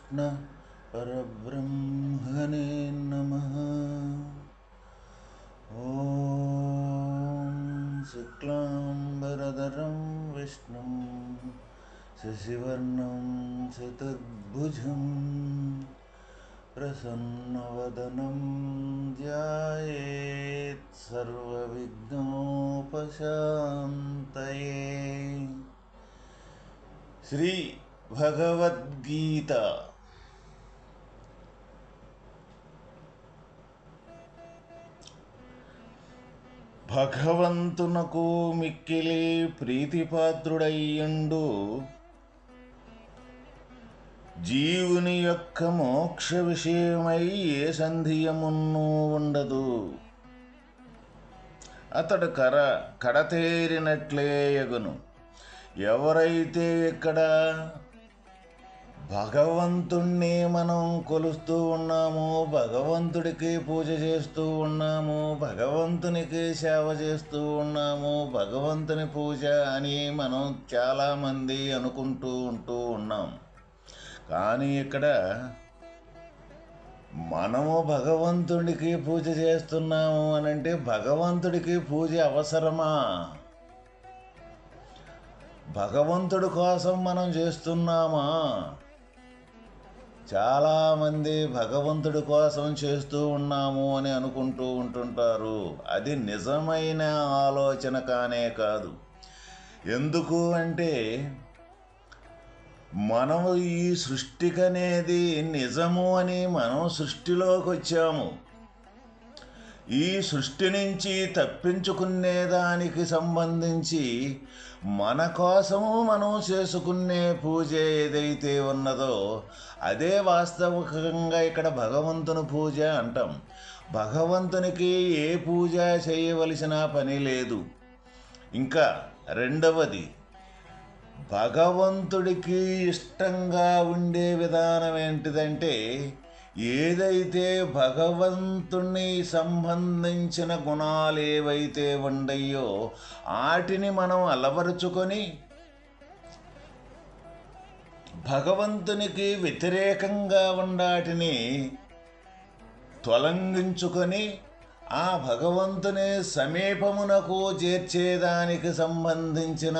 శ్రీకృష్ణ పరబ్రహ్మణే నమః. ఓం శుక్లాంబరధరం విష్ణుం శశివర్ణం చతుర్భుజం ప్రసన్నవదనం ధ్యాయేత్ సర్వవిఘ్నోపశాంతయే. శ్రీ భగవద్గీత భగవంతునకు మిక్కిలి ప్రీతిపాత్రుడయ్యుండు జీవుని యొక్క మోక్ష విషయమై ఏ సంధియమును ఉండదు. అతడు కడతేరినట్లే యగును. ఎవరైతే ఇక్కడ భగవంతుణ్ణి మనం కొలుస్తూ ఉన్నాము, భగవంతుడికి పూజ చేస్తూ ఉన్నాము, భగవంతునికి సేవ చేస్తూ ఉన్నాము, భగవంతుని పూజ అని మనం చాలామంది అనుకుంటూ ఉన్నాం. కానీ ఇక్కడ మనము భగవంతుడికి పూజ చేస్తున్నాము అని అంటే భగవంతుడికి పూజ అవసరమా? భగవంతుడి కోసం మనం చేస్తున్నామా? చాలామంది భగవంతుడి కోసం చేస్తూ ఉన్నాము అని అనుకుంటూ ఉంటుంటారు. అది నిజమైన ఆలోచన కానే కాదు. ఎందుకు అంటే మనము ఈ సృష్టికనేది నిజము అని మనం సృష్టిలోకి వచ్చాము. ఈ సృష్టి నుంచి తప్పించుకునేదానికి సంబంధించి మన కోసము మనం చేసుకునే పూజ ఏదైతే ఉన్నదో అదే వాస్తవికంగా ఇక్కడ భగవంతుని పూజ అంటాం. భగవంతునికి ఏ పూజ చేయవలసిన పని లేదు. ఇంకా రెండవది, భగవంతుడికి ఇష్టంగా ఉండే విధానం ఏంటిదంటే ఏదైతే భగవంతుని సంబంధించిన గుణాలు ఏవైతే ఉండయో వాటిని మనం అలవరుచుకొని భగవంతునికి వ్యతిరేకంగా ఉండాటిని తొలగించుకొని ఆ భగవంతుని సమీపమునకు చేర్చేదానికి సంబంధించిన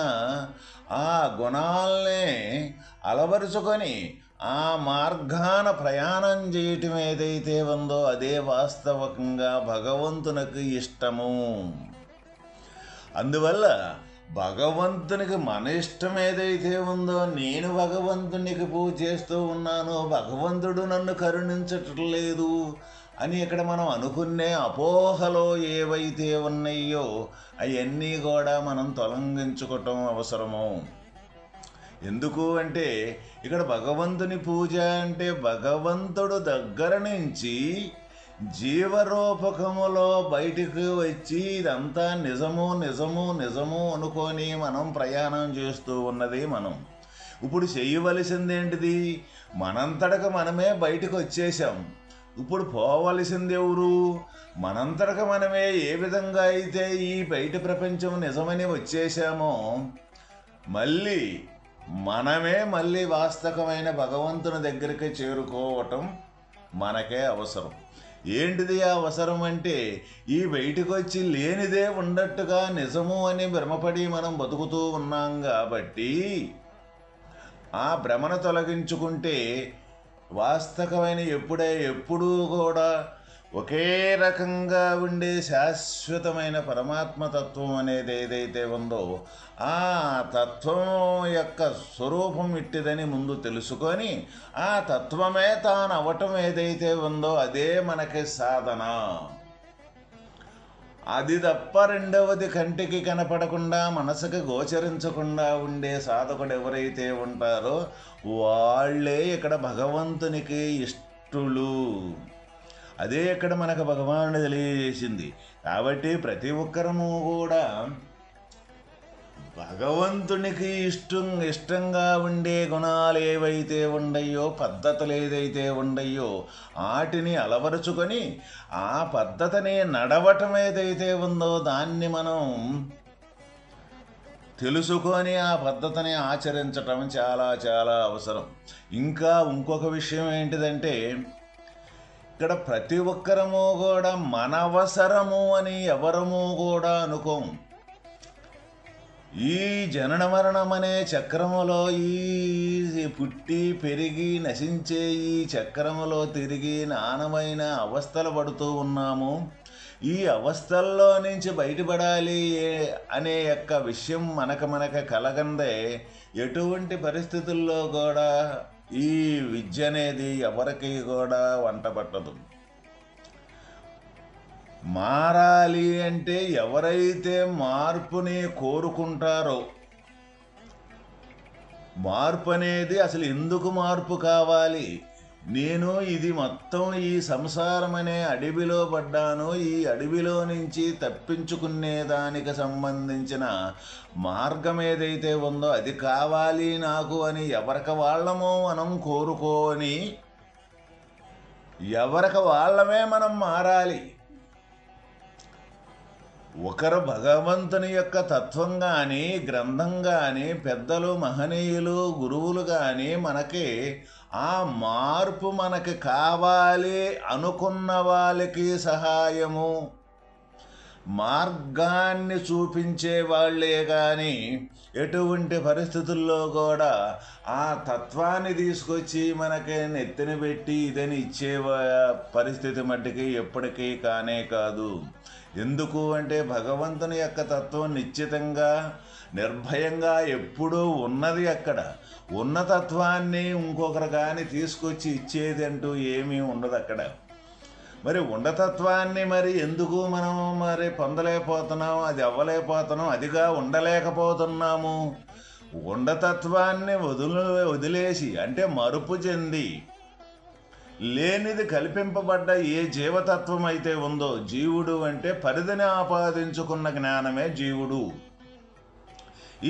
ఆ గుణాలనే అలవరుచుకొని ఆ మార్గాన ప్రయాణం చేయటం ఏదైతే ఉందో అదే వాస్తవికంగా భగవంతునికి ఇష్టము. అందువల్ల భగవంతునికి మన ఇష్టం ఏదైతే ఉందో, నేను భగవంతునికి పూజ చేస్తూ ఉన్నాను, భగవంతుడు నన్ను కరుణించట్లేదు అని ఇక్కడ మనం అనుకునే అపోహలో ఏవైతే ఉన్నాయో అవన్నీ కూడా మనం తొలగించుకోవటం అవసరము. ఎందుకు అంటే ఇక్కడ భగవంతుని పూజ అంటే భగవంతుడు దగ్గర నుంచి జీవరూపకములో బయటికి వచ్చి ఇదంతా నిజము నిజము నిజము అనుకొని మనం ప్రయాణం చేస్తూ ఉన్నది మనం. ఇప్పుడు చేయవలసింది ఏంటిది? మనంతటక మనమే బయటకు వచ్చేసాం. ఇప్పుడు పోవలసింది ఎవరు? మనంతటక మనమే ఏ విధంగా అయితే ఈ బయట ప్రపంచం నిజమని వచ్చేసామో మళ్ళీ వాస్తవమైన భగవంతుని దగ్గరికి చేరుకోవటం మనకే అవసరం. ఏంటిది ఆ అవసరం అంటే ఈ బయటకు వచ్చి లేనిదే ఉన్నట్టుగా నిజము అని భ్రమపడి మనం బతుకుతూ ఉన్నాం కాబట్టి ఆ భ్రమను తొలగించుకుంటే వాస్తవమైన ఎప్పుడూ కూడా ఒకే రకంగా ఉండే శాశ్వతమైన పరమాత్మ తత్వం అనేది ఏదైతే ఉందో ఆ తత్వం యొక్క స్వరూపం ఇట్టిదని ముందు తెలుసుకొని ఆ తత్వమే తాను అవటం ఏదైతే ఉందో అదే మనకి సాధన. అది తప్ప రెండవది కంటికి కనపడకుండా మనసుకు గోచరించకుండా ఉండే సాధకుడు ఎవరైతే ఉంటారో వాళ్ళే ఇక్కడ భగవంతునికి ఇష్టలు. అదే ఇక్కడ మనకు భగవానుడు తెలియజేసింది. కాబట్టి ప్రతి ఒక్కరము కూడా భగవంతునికి ఇష్టంగా ఉండే గుణాలు ఏవైతే ఉండయో, పద్ధతులు ఏదైతే ఉండయో వాటిని అలవరుచుకొని ఆ పద్ధతిని నడవటం ఏదైతే ఉందో దాన్ని మనం తెలుసుకొని ఆ పద్ధతిని ఆచరించటం చాలా చాలా అవసరం. ఇంకా ఇంకొక విషయం ఏంటిదంటే, ఇక్కడ ప్రతి ఒక్కరము కూడా మన అవసరము అని ఎవరము కూడా అనుకోము. ఈ జనన మరణం అనే చక్రములో, ఈ పుట్టి పెరిగి నశించే ఈ చక్రములో తిరిగి నానమైన అవస్థలు పడుతూ ఉన్నాము. ఈ అవస్థల్లో నుంచి బయటపడాలి అనే యొక్క విషయం మనకు కలగందే ఎటువంటి పరిస్థితుల్లో కూడా ఈ విద్య అనేది ఎవరికి కూడా వంట పట్టదు. మారాలి అంటే ఎవరైతే మార్పుని కోరుకుంటారో, మార్పు అనేది అసలు ఎందుకు మార్పు కావాలి, నేను ఇది మొత్తం ఈ సంసారం అనే అడవిలో పడ్డాను, ఈ అడవిలో నుంచి తప్పించుకునే దానికి సంబంధించిన మార్గం ఏదైతే ఉందో అది కావాలి నాకు అని ఎవరికి వాళ్ళమో మనం కోరుకొని ఎవరికి వాళ్ళమే మనం మారాలి. ఒకరు భగవంతుని యొక్క తత్వం కానీ, గ్రంథం కానీ, పెద్దలు మహనీయులు గురువులు కానీ మనకి ఆ మార్పు మనకి కావాలి అనుకున్న వాళ్ళకి సహాయము, మార్గాన్ని చూపించే వాళ్ళే కానీ ఎటువంటి పరిస్థితుల్లో కూడా ఆ తత్వాన్ని తీసుకొచ్చి మనకి నెత్తిన పెట్టి ఇదని ఇచ్చే పరిస్థితి మట్టికి ఎప్పటికీ కానే కాదు. ఎందుకు అంటే భగవంతుని యొక్క తత్వం నిశ్చితంగా నిర్భయంగా ఎప్పుడూ ఉన్నది. అక్కడ ఉన్న తత్వాన్ని ఇంకొకరు కానీ తీసుకొచ్చి ఇచ్చేది అంటూ ఏమీ ఉండదు అక్కడ. మరి ఉండతత్వాన్ని మరి ఎందుకు మనం మరి పొందలేకపోతున్నాం, అది అవ్వలేకపోతున్నాం, అదిగా ఉండలేకపోతున్నాము? ఉండతత్వాన్ని వదిలేసి అంటే మరుపు చెంది లేనిది కల్పింపబడ్డ ఏ జీవతత్వం అయితే ఉందో, జీవుడు అంటే పరిధిని ఆపాదించుకున్న జ్ఞానమే జీవుడు.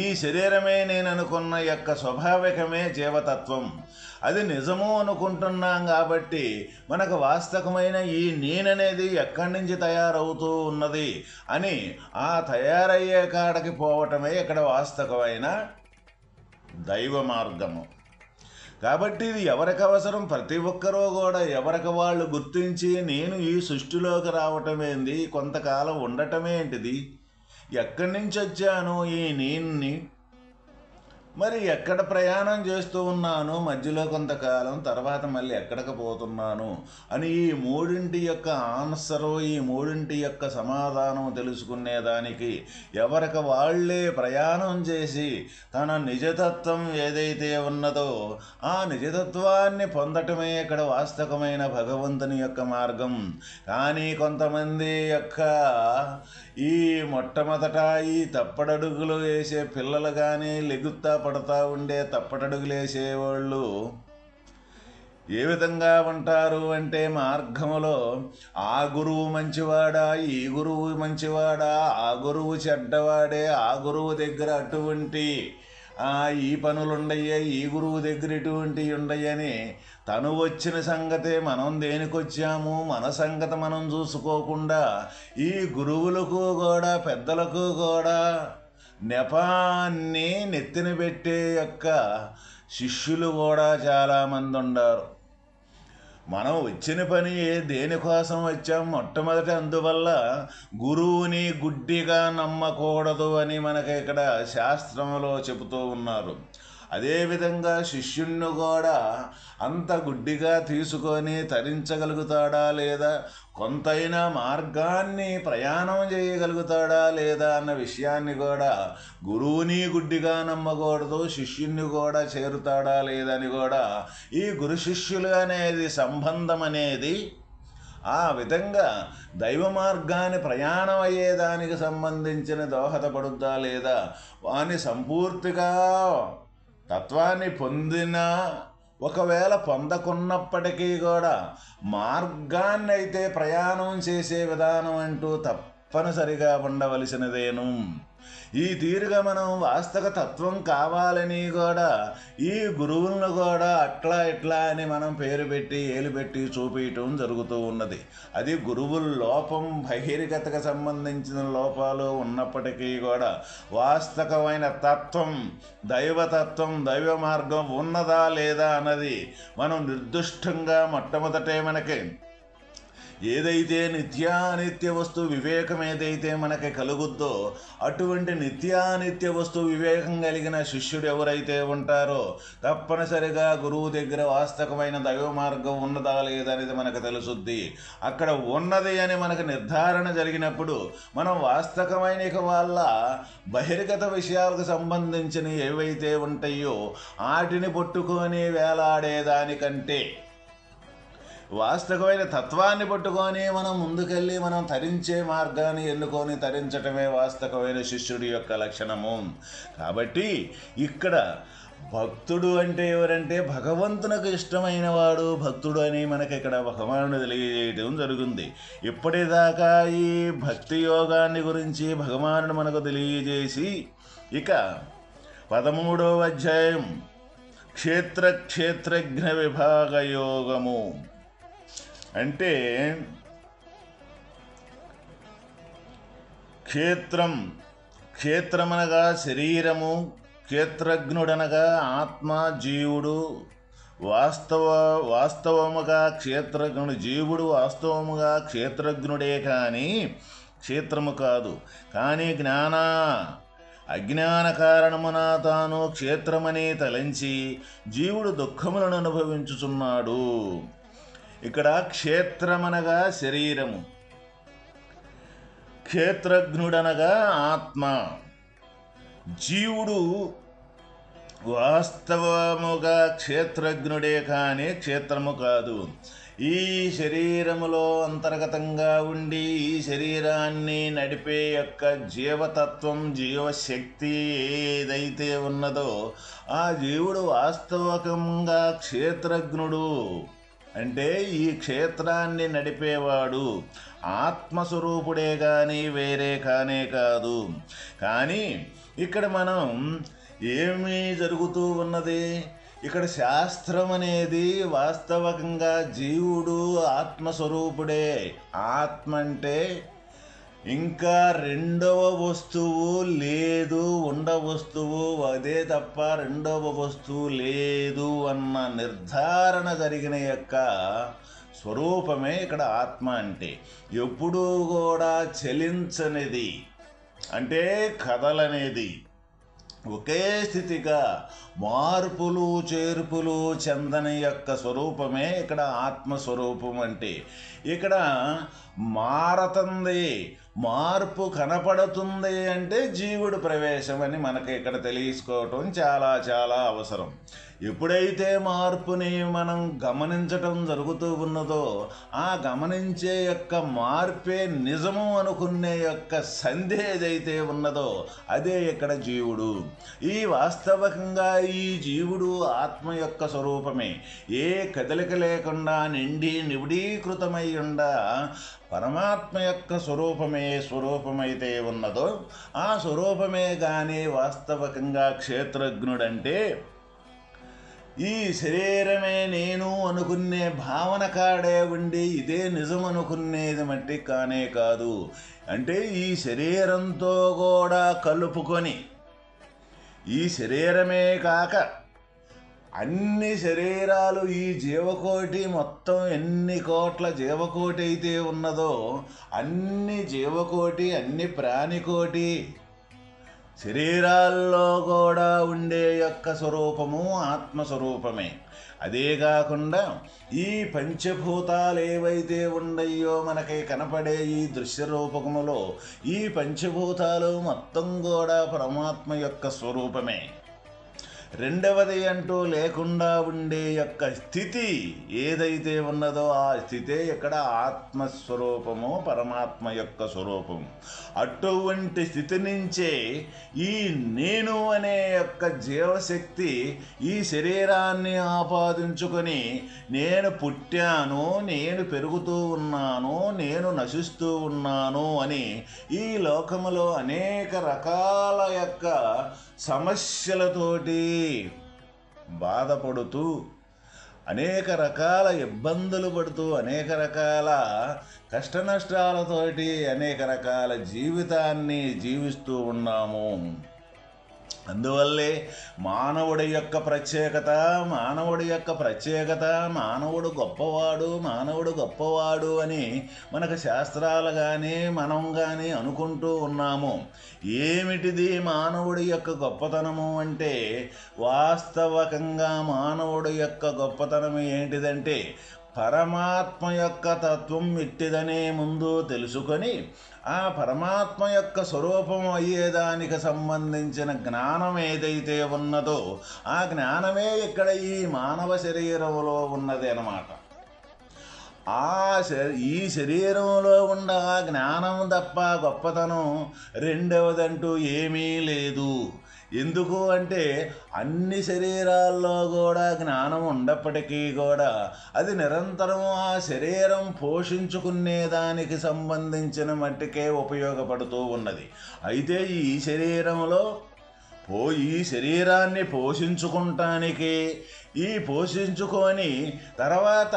ఈ శరీరమే నేను అనుకున్న యొక్క స్వాభావికమే జీవతత్వం. అది నిజము అనుకుంటున్నాం కాబట్టి మనకు వాస్తవమైన ఈ నేననేది ఎక్కడి నుంచి తయారవుతూ ఉన్నది అని ఆ తయారయ్యే కాడకి పోవటమే ఇక్కడ వాస్తవమైన దైవ మార్గము. కాబట్టి ఇది ఎవరికి అవసరం, ప్రతి ఒక్కరూ కూడా ఎవరికి వాళ్ళు గుర్తించి నేను ఈ సృష్టిలోకి రావటమేంది, కొంతకాలం ఉండటమేంటిది, ఎక్కడి నుంచి వచ్చాను ఈ నేన్ని, మరి ఎక్కడ ప్రయాణం చేస్తూ ఉన్నాను, మధ్యలో కొంతకాలం తర్వాత మళ్ళీ ఎక్కడికి పోతున్నాను అని ఈ మూడింటి యొక్క ఆన్సరు, ఈ మూడింటి యొక్క సమాధానం తెలుసుకునేదానికి ఎవరికి వాళ్ళే ప్రయాణం చేసి తన నిజతత్వం ఏదైతే ఉన్నదో ఆ నిజతత్వాన్ని పొందటమే ఇక్కడ వాస్తవమైన భగవంతుని యొక్క మార్గం. కానీ కొంతమంది యొక్క ఈ మొట్టమొదట ఈ తప్పడడుగులు వేసే పిల్లలు కానీ, లెగుత్తా పడతా ఉండే తప్పటడుగులు వేసేవాళ్ళు ఏ విధంగా ఉంటారు అంటే మార్గములో ఆ గురువు మంచివాడా, ఈ గురువు మంచివాడా, ఆ గురువు చెడ్డవాడే, ఆ గురువు దగ్గర అటువంటి ఈ పనులుండయ్యే, ఈ గురువు దగ్గర ఇటువంటివి ఉండయని తను వచ్చిన సంగతే మనం దేనికొచ్చాము, మన సంగతి మనం చూసుకోకుండా ఈ గురువులకు కూడా పెద్దలకు కూడా నెపాన్ని నెత్తిన పెట్టే యొక్క శిష్యులు కూడా చాలామంది ఉన్నారు. మనం వచ్చిన పని దేనికోసం వచ్చాం, మొట్టమొదటి అందువల్ల గురువుని గుడ్డిగా నమ్మకూడదు అని మనకి ఇక్కడ శాస్త్రంలో చెబుతూ ఉన్నారు. అదేవిధంగా శిష్యుణ్ణి కూడా అంత గుడ్డిగా తీసుకొని తరించగలుగుతాడా లేదా, కొంతైనా మార్గాన్ని ప్రయాణం చేయగలుగుతాడా లేదా అన్న విషయాన్ని కూడా గురువుని గుడ్డిగా నమ్మకూడదు, శిష్యుణ్ణి కూడా చేరుతాడా లేదని కూడా ఈ గురు శిష్యులు అనేది సంబంధం అనేది ఆ విధంగా దైవ మార్గాన్ని ప్రయాణం అయ్యేదానికి సంబంధించిన దోహదపడుద్దా లేదా, వాని సంపూర్తిగా తత్వాన్ని పొందిన ఒకవేళ పొందకున్నప్పటికీ కూడా మార్గాన్ని అయితే ప్రయాణం చేసే విధానం అంటూ తప్పనిసరిగా ఉండవలసినదేను. ఈ తీరుగా మనం వాస్తవ తత్వం కావాలని కూడా ఈ గురువులను కూడా అట్లా ఇట్లా అని మనం పేరు పెట్టి ఏలు పెట్టి చూపించటం జరుగుతూ ఉన్నది. అది గురువుల లోపం, బహిర్గతకు సంబంధించిన లోపాలు ఉన్నప్పటికీ కూడా వాస్తవమైన తత్వం, దైవతత్వం, దైవ మార్గం ఉన్నదా లేదా అన్నది మనం నిర్దిష్టంగా మొట్టమొదటే మనకి ఏదైతే నిత్యానిత్య వస్తు వివేకం ఏదైతే మనకి కలుగుద్దో అటువంటి నిత్యానిత్య వస్తు వివేకం కలిగిన శిష్యుడు ఎవరైతే ఉంటారో తప్పనిసరిగా గురువు దగ్గర వాస్తవమైన దైవ మార్గం ఉన్నదా లేదనేది మనకు తెలుసుద్ది. అక్కడ ఉన్నది అని మనకు నిర్ధారణ జరిగినప్పుడు మనం వాస్తవమైన వాళ్ళ బహిర్గత విషయాలకు సంబంధించిన ఏవైతే ఉంటాయో వాటిని పట్టుకొని వేలాడేదానికంటే వాస్తవమైన తత్వాన్ని పట్టుకొని మనం ముందుకెళ్ళి మనం తరించే మార్గాన్ని ఎన్నుకొని తరించటమే వాస్తవమైన శిష్యుడి యొక్క లక్షణము. కాబట్టి ఇక్కడ భక్తుడు అంటే ఎవరంటే భగవంతునికి ఇష్టమైన వాడు భక్తుడు అని మనకి ఇక్కడ భగవానుడు తెలియజేయడం జరుగుతుంది. ఇప్పటిదాకా ఈ భక్తి యోగాన్ని గురించి భగవానుడు మనకు తెలియజేసి ఇక 13వ అధ్యాయం క్షేత్రజ్ఞ విభాగ యోగము అంటే క్షేత్రమనగా శరీరము, క్షేత్రజ్ఞుడనగా ఆత్మ, జీవుడు. వాస్తవముగా క్షేత్రజ్ఞుడు జీవుడు వాస్తవముగా క్షేత్రజ్ఞుడే కానీ క్షేత్రము కాదు. కానీ అజ్ఞాన కారణమున తాను క్షేత్రమని తలంచి జీవుడు దుఃఖములను అనుభవించుచున్నాడు. ఇక్కడ క్షేత్రమనగా శరీరము, క్షేత్రజ్ఞుడనగా ఆత్మ, జీవుడు వాస్తవముగా క్షేత్రజ్ఞుడే కానీ క్షేత్రము కాదు. ఈ శరీరములో అంతర్గతంగా ఉండి ఈ శరీరాన్ని నడిపే యొక్క జీవతత్వం, జీవశక్తి ఏదైతే ఉన్నదో ఆ జీవుడు వాస్తవకంగా క్షేత్రజ్ఞుడు. అంటే ఈ క్షేత్రాన్ని నడిపేవాడు ఆత్మస్వరూపుడే కానీ వేరే కానే కాదు. కానీ ఇక్కడ మనం ఏమీ జరుగుతూ ఉన్నది, ఇక్కడ శాస్త్రం అనేది వాస్తవకంగా జీవుడు ఆత్మస్వరూపుడే. ఆత్మ అంటే ఇంకా రెండవ వస్తువు లేదు, వస్తువు అదే తప్ప రెండవ వస్తువు లేదు అన్న నిర్ధారణ జరిగిన యొక్క స్వరూపమే ఇక్కడ ఆత్మ. అంటే ఎప్పుడూ కూడా చలించనిది, అంటే కదలనేది, ఒకే స్థితిగా మార్పులు చేర్పులు చెందని యొక్క స్వరూపమే ఇక్కడ ఆత్మస్వరూపం. అంటే ఇక్కడ మారతుంది, మార్పు కనపడుతుంది అంటే జీవుడు ప్రవేశం అని మనకి ఇక్కడ తెలుసుకోవటం చాలా చాలా అవసరం. ఎప్పుడైతే మార్పుని మనం గమనించటం జరుగుతూ ఉన్నదో ఆ గమనించే యొక్క మార్పే నిజము అనుకునే యొక్క సంధి ఏదైతే ఉన్నదో అదే ఇక్కడ జీవుడు. ఈ వాస్తవకంగా ఈ జీవుడు ఆత్మ యొక్క స్వరూపమే. ఏ కదలిక లేకుండా నిండి నివిడీకృతమై ఉండ పరమాత్మ యొక్క స్వరూపమైతే ఉన్నదో ఆ స్వరూపమే కానీ వాస్తవకంగా క్షేత్రజ్ఞుడంటే ఈ శరీరమే నేను అనుకునే భావన కాడే ఉండి ఇదే నిజం అనుకునేది మట్టి కానే కాదు. అంటే ఈ శరీరంతో కూడా కలుపుకొని ఈ శరీరమే కాక అన్ని శరీరాలు ఈ జీవకోటి మొత్తం ఎన్ని కోట్ల జీవకోటి అయితే ఉన్నదో అన్ని జీవకోటి అన్ని ప్రాణికోటి శరీరాల్లో కూడా ఉండే యొక్క స్వరూపము ఆత్మస్వరూపమే. అదే కాకుండా ఈ పంచభూతాలు ఏవైతే ఉన్నాయో మనకి కనపడే ఈ దృశ్య రూపములో ఈ పంచభూతాలు మొత్తం కూడా పరమాత్మ యొక్క స్వరూపమే. రెండవది అంటూ లేకుండా ఉండే యొక్క స్థితి ఏదైతే ఉన్నదో ఆ స్థితే ఇక్కడ ఆత్మస్వరూపము, పరమాత్మ యొక్క స్వరూపము. అటువంటి స్థితి నుంచే ఈ నేను అనే యొక్క జీవశక్తి ఈ శరీరాన్ని ఆపాదించుకొని నేను పుట్టాను, నేను పెరుగుతూ ఉన్నాను, నేను నశిస్తూ ఉన్నాను అని ఈ లోకములో అనేక రకాల యొక్క సమస్యలతోటి బాధపడుతూ, అనేక రకాల ఇబ్బందులు పడుతూ, అనేక రకాల కష్టనష్టాలతోటి అనేక రకాల జీవితాన్ని జీవిస్తూ ఉన్నాము. అందువల్లే మానవుడి యొక్క ప్రత్యేకత, మానవుడు గొప్పవాడు అని మనకు శాస్త్రాలు కానీ మనం కానీ అనుకుంటూ ఉన్నాము. ఏమిటిది మానవుడి యొక్క గొప్పతనము అంటే, వాస్తవకంగా మానవుడి యొక్క గొప్పతనం ఏంటిదంటే, పరమాత్మ యొక్క తత్వం ఎట్టిదనే ముందు తెలుసుకొని ఆ పరమాత్మ యొక్క స్వరూపం అయ్యేదానికి సంబంధించిన జ్ఞానం ఏదైతే ఉన్నదో ఆ జ్ఞానమే ఇక్కడ ఈ మానవ శరీరంలో ఉన్నది అన్నమాట. ఈ శరీరంలో ఉన్న ఆ జ్ఞానం తప్ప గొప్పతనం రెండవదంటూ ఏమీ లేదు. ఎందుకు అంటే అన్ని శరీరాల్లో కూడా జ్ఞానం ఉన్నప్పటికీ కూడా అది నిరంతరం ఆ శరీరం పోషించుకునేదానికి సంబంధించిన మట్టికే ఉపయోగపడుతూ ఉన్నది. అయితే ఈ శరీరంలో ఈ శరీరాన్ని పోషించుకుంటానికి, ఈ పోషించుకొని తర్వాత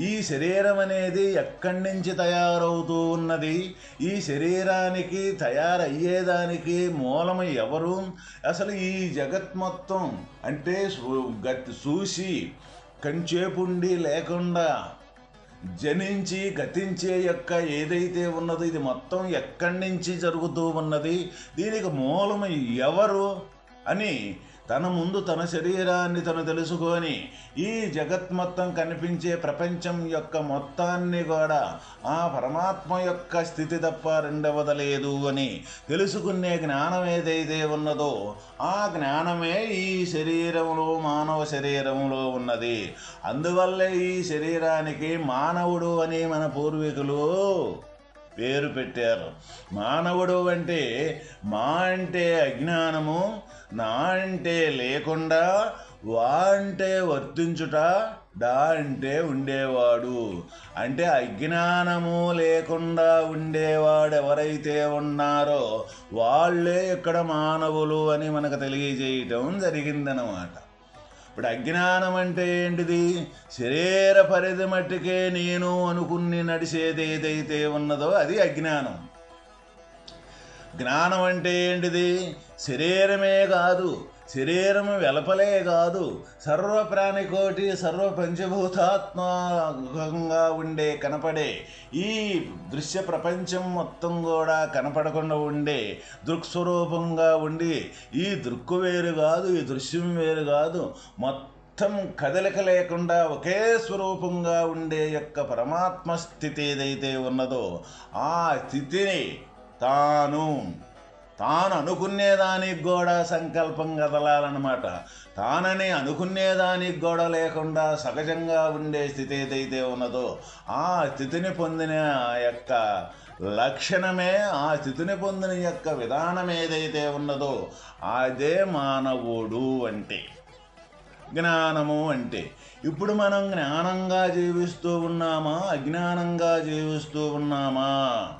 ఈ శరీరం అనేది ఎక్కడి నుంచి తయారవుతూ ఉన్నది, ఈ శరీరానికి తయారయ్యేదానికి మూలం ఎవరు, అసలు ఈ జగత్ మొత్తం అంటే చూసి కంచేపుండి లేకుండా జనించి గతించే యొక్క ఏదైతే ఉన్నదో ఇది మొత్తం ఎక్కడి నుంచి జరుగుతూ ఉన్నది, దీనికి మూలం ఎవరు అని తన ముందు తన శరీరాన్ని తను తెలుసుకొని ఈ జగత్ మొత్తం కనిపించే ప్రపంచం యొక్క మొత్తాన్ని కూడా ఆ పరమాత్మ యొక్క స్థితి తప్ప రెండవది లేదు అని తెలుసుకునే జ్ఞానం ఏదైతే ఉన్నదో ఆ జ్ఞానమే ఈ శరీరంలో, మానవ శరీరంలో ఉన్నది. అందువల్లే ఈ శరీరానికి మానవుడు అని మన పూర్వీకులు పేరు పెట్టారు. మానవుడు అంటే మా అంటే అజ్ఞానము, నా అంటే లేకుండా, వా అంటే వర్తించుట, డా అంటే ఉండేవాడు. అంటే అజ్ఞానము లేకుండా ఉండేవాడు ఎవరైతే ఉన్నారో వాళ్ళే ఇక్కడ మానవులు అని మనకు తెలియజేయటం జరిగిందన్నమాట. ఇప్పుడు అజ్ఞానం అంటే ఏంటిది? శరీర పరిధి మట్టుకే నేను అనుకుని నడిచేది ఏదైతే ఉన్నదో అది అజ్ఞానం. జ్ఞానం అంటే ఏంటిది? శరీరమే కాదు, శరీరం వెలపలే కాదు, సర్వ ప్రాణికోటి సర్వ పంచభూతాత్మకంగా ఉండే కనపడే ఈ దృశ్య ప్రపంచం మొత్తం కూడా కనపడకుండా ఉండే దృక్స్వరూపంగా ఉండి, ఈ దృక్కు వేరు కాదు, ఈ దృశ్యం వేరు కాదు, మొత్తం కదలిక లేకుండా ఒకే స్వరూపంగా ఉండే యొక్క పరమాత్మ స్థితి ఏదైతే ఉన్నదో ఆ స్థితిని తాను అనుకునేదానికి కూడా సంకల్పం కదలాలన్నమాట. తానని అనుకునేదానికి కూడా లేకుండా సహజంగా ఉండే స్థితి ఏదైతే ఉన్నదో ఆ స్థితిని పొందిన యొక్క లక్షణమే, ఆ స్థితిని పొందిన యొక్క విధానం ఏదైతే ఉన్నదో అదే మానవుడు అంటే, జ్ఞానము అంటే. ఇప్పుడు మనం జ్ఞానంగా జీవిస్తూ ఉన్నామా, అజ్ఞానంగా జీవిస్తూ ఉన్నామా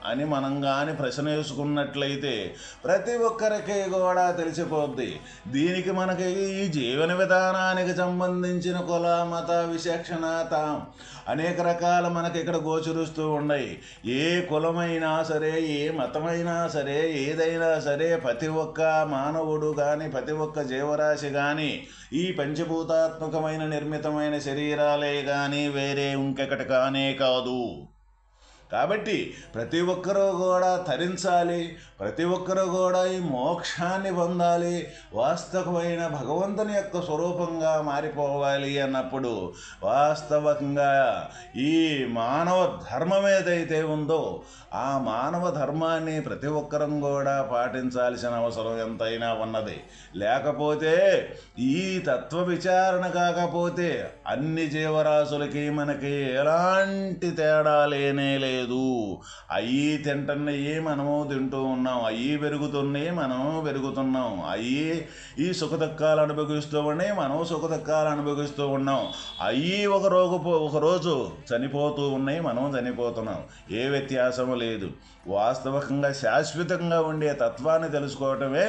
అని మనం కానీ ప్రశ్న వేసుకున్నట్లయితే ప్రతి ఒక్కరికి కూడా తెలిసిపోద్ది. దీనికి మనకి ఈ జీవన విధానానికి సంబంధించిన కుల మత విచక్షణత అనేక రకాల మనకి ఇక్కడ గోచరిస్తూ ఉన్నాయి. ఏ కులమైనా సరే, ఏ మతమైనా సరే, ఏదైనా సరే ప్రతి ఒక్క మానవుడు కానీ ప్రతి ఒక్క జీవరాశి కానీ ఈ పంచభూతాత్మకమైన నిర్మితమైన శరీరాలే కానీ వేరే ఇంకెకటి కానే కాదు. కాబట్టి ప్రతి ఒక్కరూ కూడా తరించాలి, ప్రతి ఒక్కరూ కూడా ఈ మోక్షాన్ని పొందాలి, వాస్తవమైన భగవంతుని యొక్క స్వరూపంగా మారిపోవాలి అన్నప్పుడు వాస్తవంగా ఈ మానవ ధర్మం ఏదైతే ఉందో ఆ మానవ ధర్మాన్ని ప్రతి ఒక్కరం కూడా పాటించాల్సిన అవసరం ఎంతైనా ఉన్నది. లేకపోతే ఈ తత్వ విచారణ కాకపోతే అన్ని జీవరాశులకి మనకి ఎలాంటి తేడా లేనే లేదు. అయ్యి తింటున్నాయి, మనము తింటూ ఉన్నాం, అయ్యి పెరుగుతున్నాయి, మనము పెరుగుతున్నాం, అయ్యి ఈ సుఖదుఖాలు అనుభవిస్తూ ఉన్నాయి, మనం సుఖదుఖాలు అనుభవిస్తూ ఉన్నాం, అయ్యి ఒకరోజు చనిపోతూ ఉన్నాయి, మనం చనిపోతున్నాం. ఏ వ్యత్యాసము లేదు. వాస్తవికంగా శాశ్వతంగా ఉండే తత్వాన్ని తెలుసుకోవటమే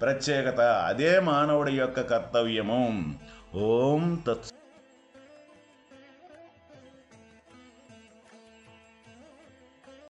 ప్రత్యేకత. అదే మానవుడి యొక్క కర్తవ్యము. ఓం తత్